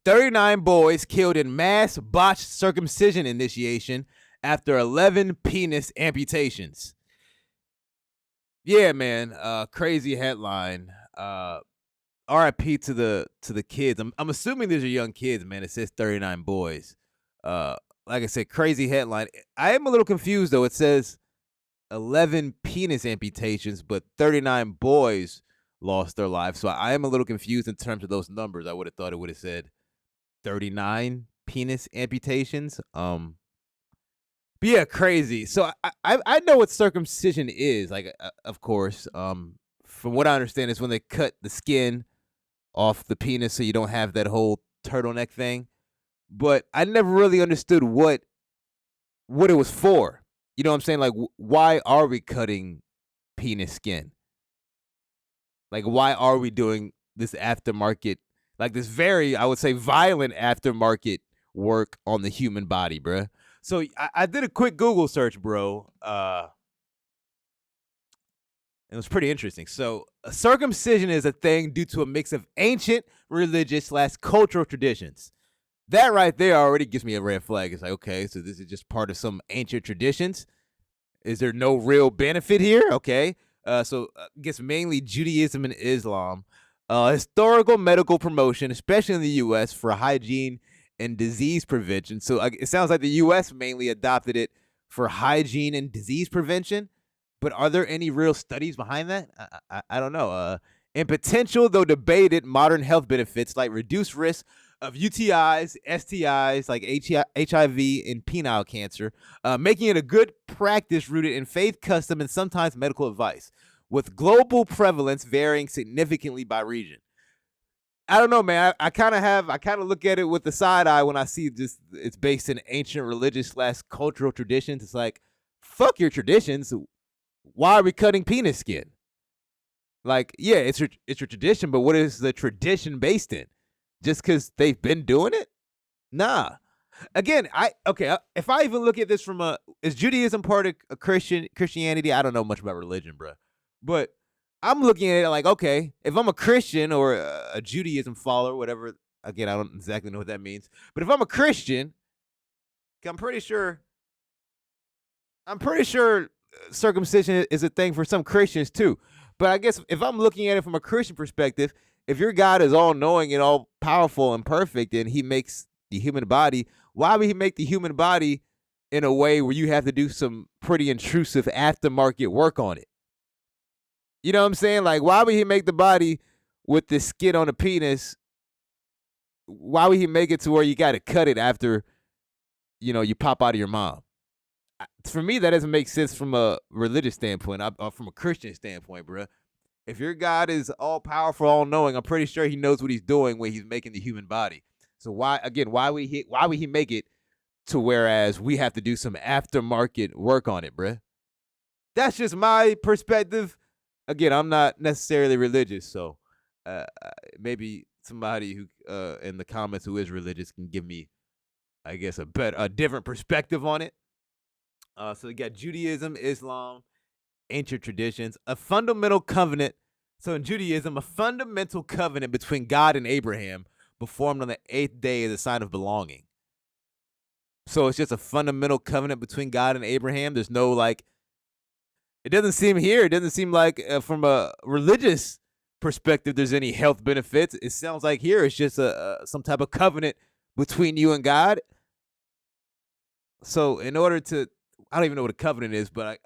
39 boys killed in mass botched circumcision initiation after 11 penis amputations. Yeah, man. Crazy headline. RIP to the kids. I'm assuming these are young kids, man. It says 39 boys. Like I said, crazy headline. I am a little confused though. It says 11 penis amputations, but 39 boys lost their lives. So I am a little confused in terms of those numbers. I would have thought it would have said 39 penis amputations. But yeah, crazy. So I know what circumcision is. Like, of course, from what I understand, is when they cut the skin off the penis so you don't have that whole turtleneck thing. But I never really understood what it was for. You know what I'm saying? Like, why are we cutting penis skin? Like, why are we doing this aftermarket, like this very, I would say, violent aftermarket work on the human body, bruh? So I did a quick Google search, bro. It was pretty interesting. So circumcision is a thing due to a mix of ancient religious / cultural traditions. That right there already gives me a red flag. It's like, okay, so this is just part of some ancient traditions. Is there no real benefit here? Okay. So I guess mainly Judaism and Islam. Historical medical promotion, especially in the U.S. for hygiene and disease prevention. So it sounds like the U.S. mainly adopted it for hygiene and disease prevention. But are there any real studies behind that? I don't know. And potential, though debated, modern health benefits like reduced risk of UTIs, STIs like HIV and penile cancer, making it a good practice rooted in faith, custom, and sometimes medical advice, with global prevalence varying significantly by region. I don't know, man. I kind of look at it with the side eye when I see just it's based in ancient religious / cultural traditions. It's like, fuck your traditions. Why are we cutting penis skin? Like, yeah, it's your tradition, but what is the tradition based in? Just because they've been doing it? Nah. Again, if I even look at this from is Judaism part of a Christianity? I don't know much about religion, bro. But I'm looking at it like, okay, if I'm a Christian or a Judaism follower, whatever, again, I don't exactly know what that means. But if I'm a Christian, I'm pretty sure circumcision is a thing for some Christians too. But I guess if I'm looking at it from a Christian perspective, if your God is all knowing and all powerful and perfect and he makes the human body, why would he make the human body in a way where you have to do some pretty intrusive aftermarket work on it? You know what I'm saying? Like, why would he make the body with the skin on the penis? Why would he make it to where you got to cut it after, you pop out of your mom? For me, that doesn't make sense from a religious standpoint, from a Christian standpoint, bro. If your God is all powerful, all knowing, I'm pretty sure he knows what he's doing when he's making the human body. So why would he make it to whereas we have to do some aftermarket work on it, bro? That's just my perspective. Again, I'm not necessarily religious, so maybe somebody who in the comments who is religious can give me, I guess, a different perspective on it. So we got Judaism, Islam, ancient traditions, a fundamental covenant. So in Judaism, a fundamental covenant between God and Abraham performed on the 8th day as a sign of belonging. So it's just a fundamental covenant between God and Abraham. There's no it doesn't seem like from a religious perspective there's any health benefits. It sounds like here it's just some type of covenant between you and God. So in order to, I don't even know what a covenant is, but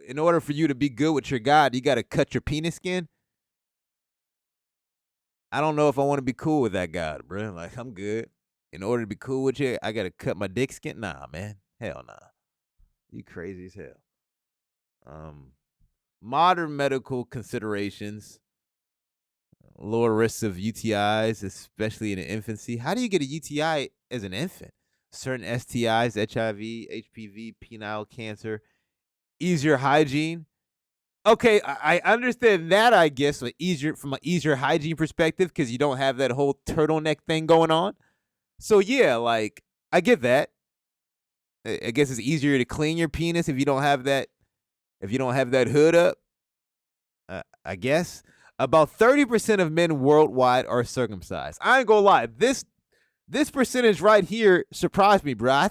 in order for you to be good with your God, you got to cut your penis skin. I don't know if I want to be cool with that God, bro. Like, I'm good. In order to be cool with you, I got to cut my dick skin. Nah, man. Hell nah. You crazy as hell. Modern medical considerations, lower risks of UTIs, especially in infancy. How do you get a UTI as an infant? Certain STIs, HIV, HPV, penile cancer, easier hygiene. Okay, I understand that, I guess, from an easier hygiene perspective, because you don't have that whole turtleneck thing going on. So yeah, like, I get that. I guess it's easier to clean your penis if you don't have that hood up. I guess about 30% of men worldwide are circumcised. I ain't gonna lie, this This percentage right here surprised me, bro.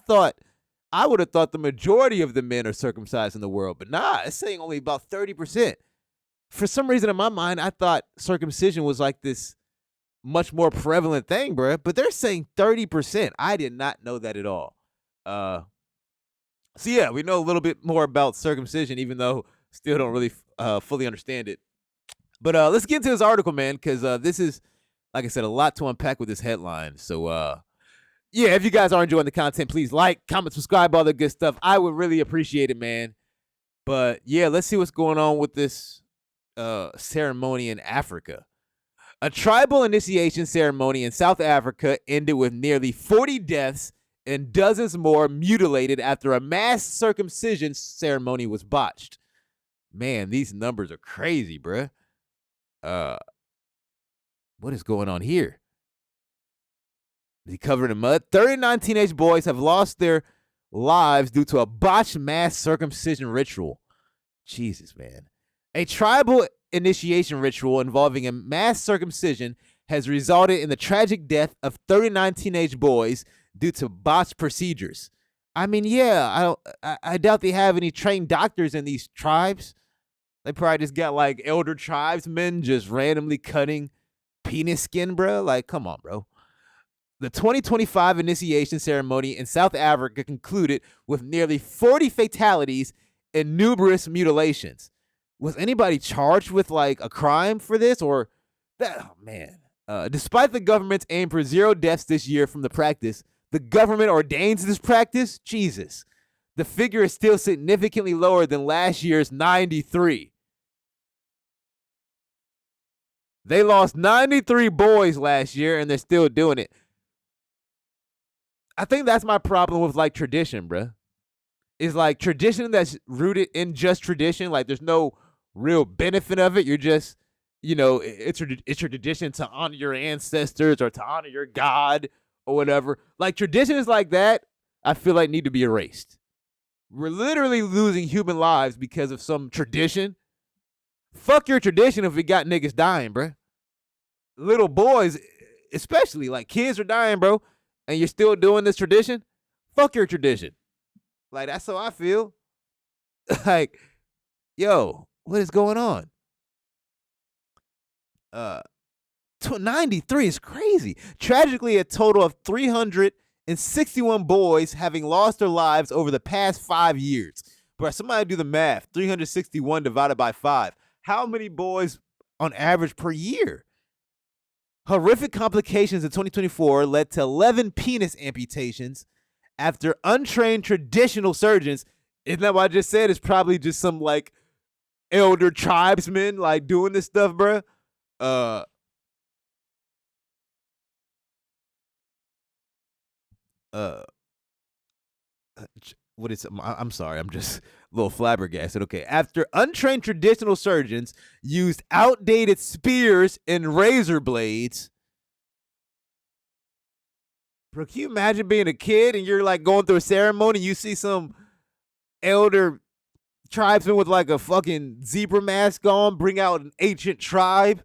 I would have thought the majority of the men are circumcised in the world, but nah, it's saying only about 30%. For some reason in my mind, I thought circumcision was like this much more prevalent thing, bro. But they're saying 30%. I did not know that at all. So yeah, we know a little bit more about circumcision, even though still don't really fully understand it. But let's get into this article, man, because this is, like I said, a lot to unpack with this headline. So yeah, if you guys are enjoying the content, please like, comment, subscribe, all the good stuff. I would really appreciate it, man. But yeah, let's see what's going on with this ceremony in Africa. A tribal initiation ceremony in South Africa ended with nearly 40 deaths and dozens more mutilated after a mass circumcision ceremony was botched. Man, these numbers are crazy, bruh. What is going on here? Is he covered in mud? 39 teenage boys have lost their lives due to a botched mass circumcision ritual. Jesus, man. A tribal initiation ritual involving a mass circumcision has resulted in the tragic death of 39 teenage boys due to botched procedures. I mean, yeah, I doubt they have any trained doctors in these tribes. They probably just got like elder tribesmen just randomly cutting penis skin, bro. Like, come on, bro. The 2025 initiation ceremony in South Africa concluded with nearly 40 fatalities and numerous mutilations. Was anybody charged with like a crime for this or that? Oh, man. Despite the government's aim for 0 deaths this year from the practice, the government ordains this practice? Jesus. The figure is still significantly lower than last year's 93. They lost 93 boys last year and they're still doing it. I think that's my problem with like tradition, bruh. Is like tradition that's rooted in just tradition. Like there's no real benefit of it. You're just, you know, it's your tradition to honor your ancestors or to honor your God or whatever. Like traditions like that, I feel like need to be erased. We're literally losing human lives because of some tradition. Fuck your tradition if we got niggas dying, bruh. Little boys, especially, like kids are dying, bro, and you're still doing this tradition. Fuck your tradition. Like, that's how I feel. Like, yo, what is going on? 93 is crazy. Tragically, a total of 361 boys having lost their lives over the past 5 years. Bro, somebody do the math. 361 divided by 5. How many boys on average per year? Horrific complications in 2024 led to 11 penis amputations after untrained traditional surgeons. Isn't that what I just said? It's probably just some like elder tribesmen like doing this stuff, bro. What is? I'm sorry. I'm just a little flabbergasted. Okay. After untrained traditional surgeons used outdated spears and razor blades. Bro, can you imagine being a kid and you're like going through a ceremony? You see some elder tribesman with like a fucking zebra mask on, bring out an ancient tribe.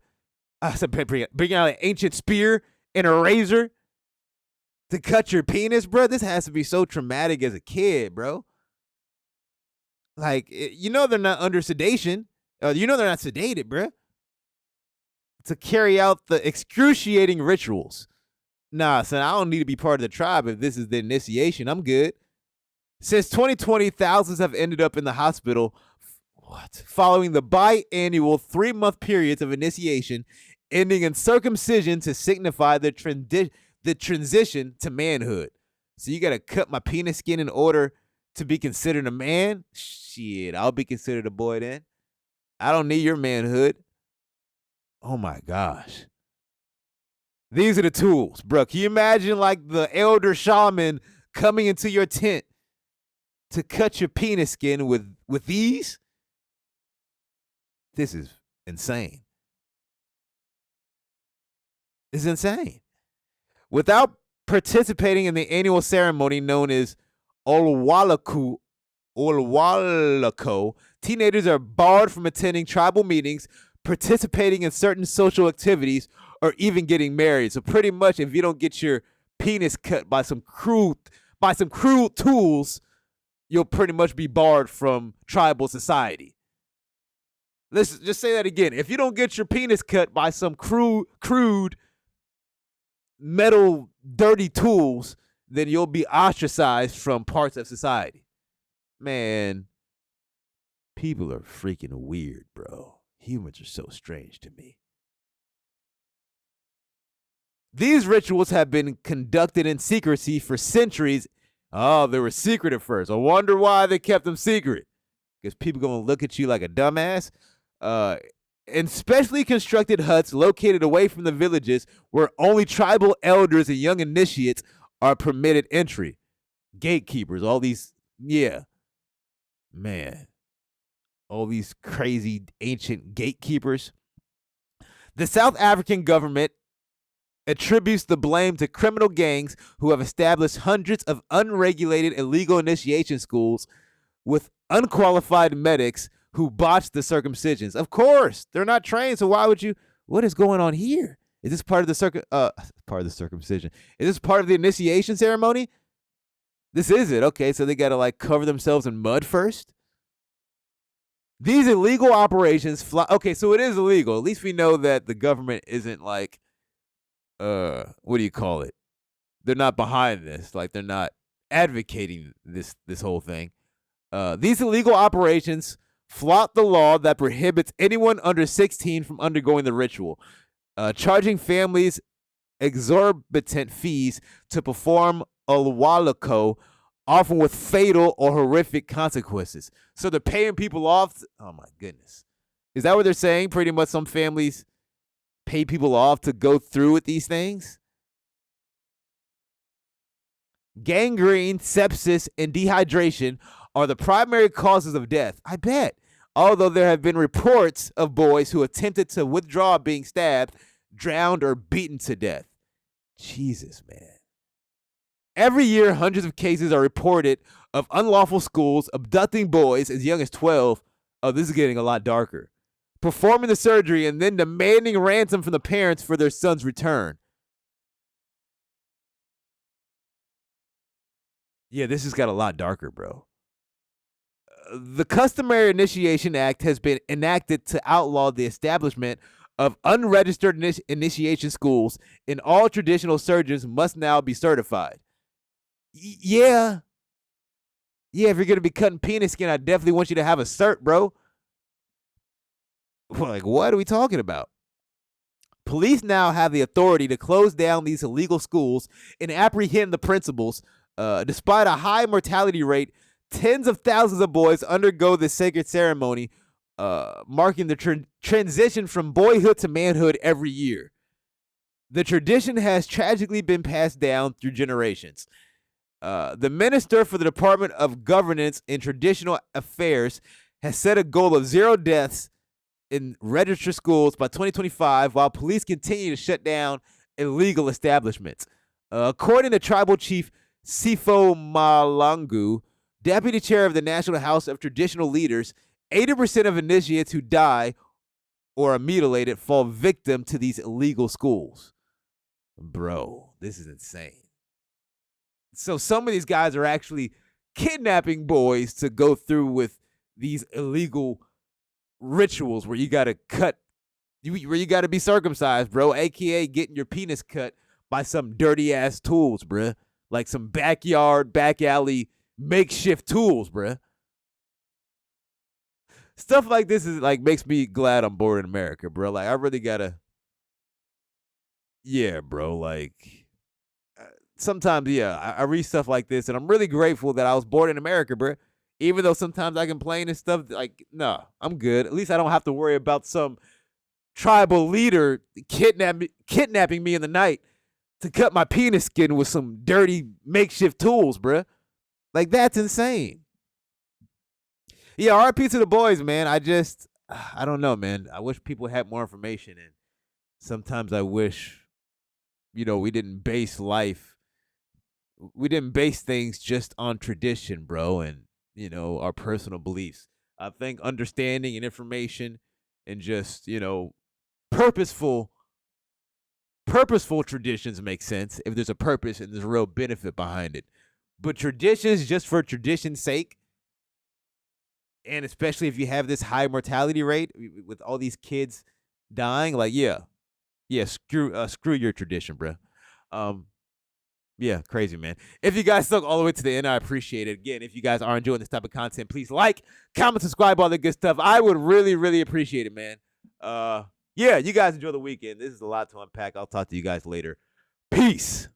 Bring out an ancient spear and a razor to cut your penis, bro. This has to be so traumatic as a kid, bro. Like, you know they're not under sedation. You know they're not sedated, bro. To carry out the excruciating rituals. Nah, son, I don't need to be part of the tribe if this is the initiation. I'm good. Since 2020, thousands have ended up in the hospital following the biannual 3-month periods of initiation, ending in circumcision to signify the transition to manhood. So you got to cut my penis skin in order to be considered a man? Shit, I'll be considered a boy then. I don't need your manhood. Oh my gosh. These are the tools, bro. Can you imagine like the elder shaman coming into your tent to cut your penis skin with these? This is insane. It's insane. Without participating in the annual ceremony known as Olwalako, teenagers are barred from attending tribal meetings, participating in certain social activities, or even getting married. So pretty much if you don't get your penis cut by some crude tools, you'll pretty much be barred from tribal society. Let's just say that again. If you don't get your penis cut by some crude metal dirty tools, then you'll be ostracized from parts of society. Man, people are freaking weird, bro. Humans are so strange to me. These rituals have been conducted in secrecy for centuries. Oh, they were secret at first. I wonder why they kept them secret. Because people going to look at you like a dumbass. In specially constructed huts located away from the villages where only tribal elders and young initiates are permitted entry. Gatekeepers, all these, yeah. Man. All these crazy ancient gatekeepers. The South African government attributes the blame to criminal gangs who have established hundreds of unregulated illegal initiation schools with unqualified medics who botched the circumcisions. Of course, they're not trained, so why would you? What is going on here? Is this part of the circumcision? Is this part of the initiation ceremony? This is it. Okay, so they got to like cover themselves in mud first. These illegal operations okay, so it is illegal. At least we know that the government isn't like what do you call it? They're not behind this. Like they're not advocating this whole thing. These illegal operations flout the law that prohibits anyone under 16 from undergoing the ritual, charging families exorbitant fees to perform alwaliko, often with fatal or horrific consequences. So they're paying people off. Oh my goodness. Is that what they're saying? Pretty much some families pay people off to go through with these things? Gangrene, sepsis, and dehydration are the primary causes of death. I bet. Although there have been reports of boys who attempted to withdraw being stabbed, drowned, or beaten to death. Jesus, man. Every year, hundreds of cases are reported of unlawful schools abducting boys as young as 12. Oh, this is getting a lot darker. Performing the surgery and then demanding ransom from the parents for their son's return. Yeah, this has got a lot darker, bro. The Customary Initiation Act has been enacted to outlaw the establishment of unregistered initiation schools, and all traditional surgeons must now be certified. Yeah. Yeah, if you're going to be cutting penis skin, I definitely want you to have a cert, bro. Like, what are we talking about? Police now have the authority to close down these illegal schools and apprehend the principals. Despite a high mortality rate, tens of thousands of boys undergo this sacred ceremony, marking the transition from boyhood to manhood every year. The tradition has tragically been passed down through generations. The Minister for the Department of Governance and Traditional Affairs has set a goal of 0 deaths in registered schools by 2025, while police continue to shut down illegal establishments. According to Tribal Chief Sifo Malangu, Deputy Chair of the National House of Traditional Leaders, 80% of initiates who die or are mutilated fall victim to these illegal schools. Bro, this is insane. So some of these guys are actually kidnapping boys to go through with these illegal rituals where you got to where you got to be circumcised, bro, aka getting your penis cut by some dirty ass tools, bruh. Like some backyard, back alley makeshift tools, bruh. Stuff like this is like makes me glad I'm born in America, bro. Like I really gotta, yeah, bro. Like sometimes, yeah, I read stuff like this, and I'm really grateful that I was born in America, bro. Even though sometimes I complain and stuff, like, no, I'm good. At least I don't have to worry about some tribal leader kidnapping me in the night to cut my penis skin with some dirty makeshift tools, bruh. Like, that's insane. Yeah, RIP to the boys, man. I don't know, man. I wish people had more information, and sometimes I wish, we didn't base things just on tradition, bro, and our personal beliefs. I think understanding and information and just, purposeful Purposeful traditions make sense if there's a purpose and there's a real benefit behind it. But traditions just for tradition's sake, and especially if you have this high mortality rate with all these kids dying, like screw your tradition, bro. Um, yeah, crazy, man. If you guys stuck all the way to the end, I appreciate it. Again, if you guys are enjoying this type of content, please like, comment, subscribe, all the good stuff. I would really, really appreciate it, man. Yeah, you guys enjoy the weekend. This is a lot to unpack. I'll talk to you guys later. Peace.